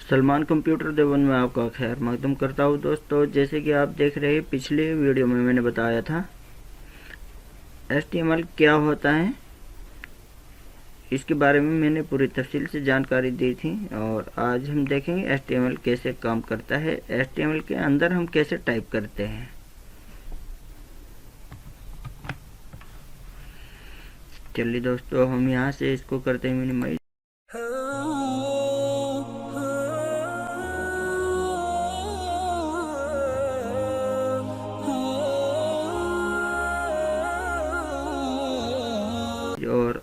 Salman computer देवन में आपका खैर मकदम करता हूँ दोस्तों। जैसे कि आप देख रहे हैं, पिछले वीडियो में मैंने बताया था HTML क्या होता है, इसके बारे में मैंने पूरी तफसील से जानकारी दी थी। और आज हम देखेंगे HTML कैसे काम करता है, HTML के अंदर हम कैसे टाइप करते हैं। चलिए दोस्तों, हम यहाँ से इसको करते हैं मिनिमाइज। और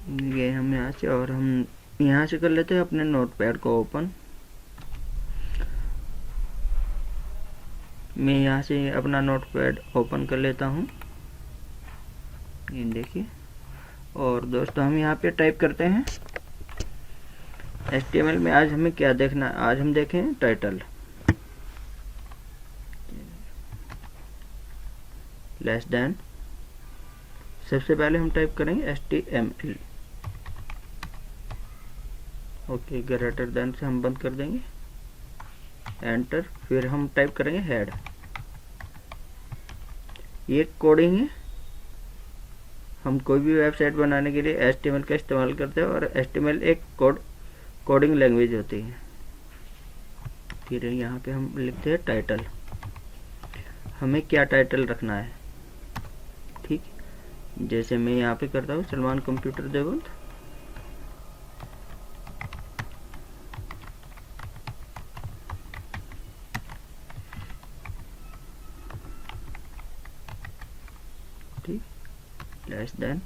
ये हम यहाँ से कर लेते हैं अपने नोटपैड को ओपन। मैं यहाँ से अपना नोटपैड ओपन कर लेता हूँ, ये देखिए। और दोस्तों, हम यहाँ पे टाइप करते हैं HTML में। आज हमें क्या देखना है, आज हम देखें टाइटल लेस देन। सबसे पहले हम टाइप करेंगे HTML, ओके। ग्रेटर देन से हम बंद कर देंगे, एंटर। फिर हम टाइप करेंगे हेड। ये कोडिंग है, हम कोई भी वेबसाइट बनाने के लिए HTML का इस्तेमाल करते हैं। और HTML एक कोडिंग लैंग्वेज होती है। फिर यहाँ पे हम लिखते हैं टाइटल। हमें क्या टाइटल रखना है, ठीक। जैसे मैं यहाँ पे करता हूँ सलमान कंप्यूटर देवन। ठीक, लेस देन।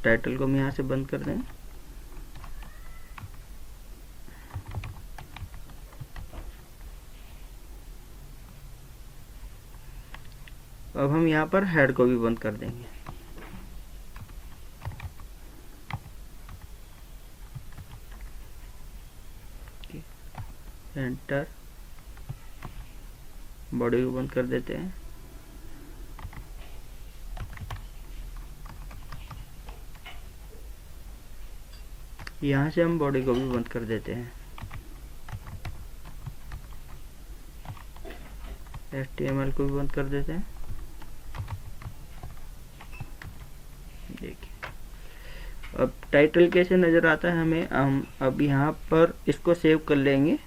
टाइटल को हम यहाँ से बंद कर दें। अब हम यहाँ पर हेड को भी बंद कर देंगे। एंटर। बॉडी को बंद कर देते हैं। यहाँ से हम बॉडी को भी बंद कर देते हैं। HTML को भी बंद कर देते हैं। देखिए, अब टाइटल कैसे नज़र आता है हमें। हम अब यहाँ पर इसको सेव कर लेंगे।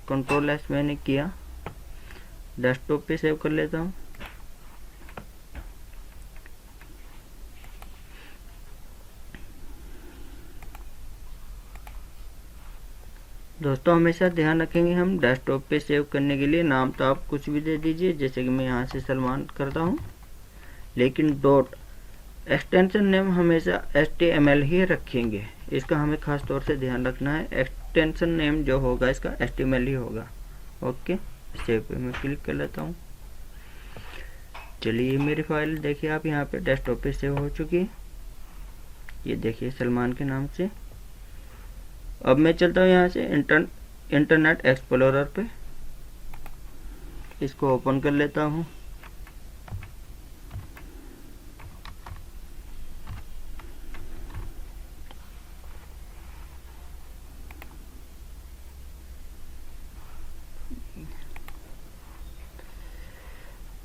Ctrl+S मैंने किया, डेस्कटॉप पे सेव कर लेता हूँ। दोस्तों, हमेशा ध्यान रखेंगे हम डेस्कटॉप पे सेव करने के लिए नाम तो आप कुछ भी दे दीजिए, जैसे कि मैं यहाँ से सलमान करता हूँ, लेकिन डॉट एक्सटेंशन नेम हमेशा HTML ही रखेंगे। इसका हमें खास तौर से ध्यान रखना है। एक्सटेंशन नेम जो होगा इसका HTML ही होगा। ओके, सेव पे मैं क्लिक कर लेता हूँ। चलिए, मेरी फाइल देखिए आप यहाँ पे डेस्कटॉप पे सेव हो चुकी है। ये देखिए सलमान के नाम से। अब मैं चलता हूँ यहाँ से इंटरनेट एक्सप्लोरर पे, इसको ओपन कर लेता हूँ।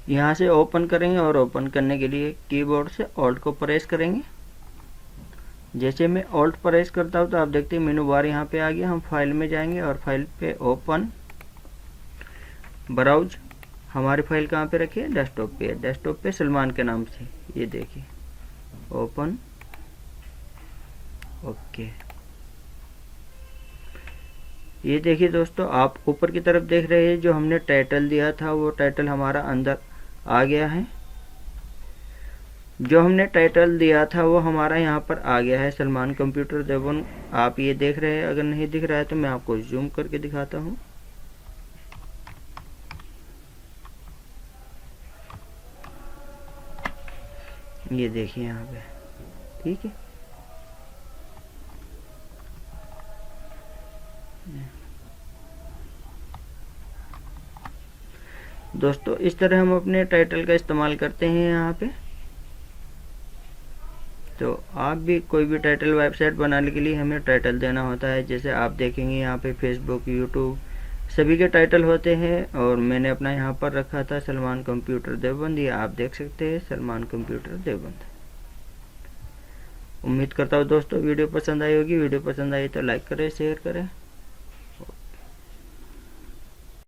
यहाँ से ओपन करेंगे और ओपन करने के लिए कीबोर्ड से ऑल्ट को प्रेस करेंगे। जैसे मैं ऑल्ट प्रेस करता हूँ तो आप देखते हैं मेनू बार यहाँ पे आ गया। हम फाइल में जाएंगे और फाइल पे ओपन, ब्राउज। हमारी फाइल कहाँ पे रखी है, डेस्कटॉप पे है। डेस्कटॉप पे सलमान के नाम से, ये देखिए, ओपन, ओके। ये देखिए दोस्तों, आप ऊपर की तरफ देख रहे हैं, जो हमने टाइटल दिया था वो टाइटल हमारा अंदर आ गया है। जो हमने टाइटल दिया था वो हमारा यहाँ पर आ गया है, सलमान कंप्यूटर देवन। आप ये देख रहे हैं। अगर नहीं दिख रहा है तो मैं आपको जूम करके दिखाता हूँ। ये देखिए यहाँ पे, ठीक है। दोस्तों, इस तरह हम अपने टाइटल का इस्तेमाल करते हैं यहाँ पे। तो आप भी कोई भी टाइटल वेबसाइट बनाने के लिए हमें टाइटल देना होता है। जैसे आप देखेंगे यहाँ पे फेसबुक, यूट्यूब सभी के टाइटल होते हैं, और मैंने अपना यहाँ पर रखा था सलमान कंप्यूटर देवबंद। ये आप देख सकते हैं सलमान कंप्यूटर देवबंद। उम्मीद करता हूँ दोस्तों वीडियो पसंद आई होगी। वीडियो पसंद आई तो लाइक करें, शेयर करें।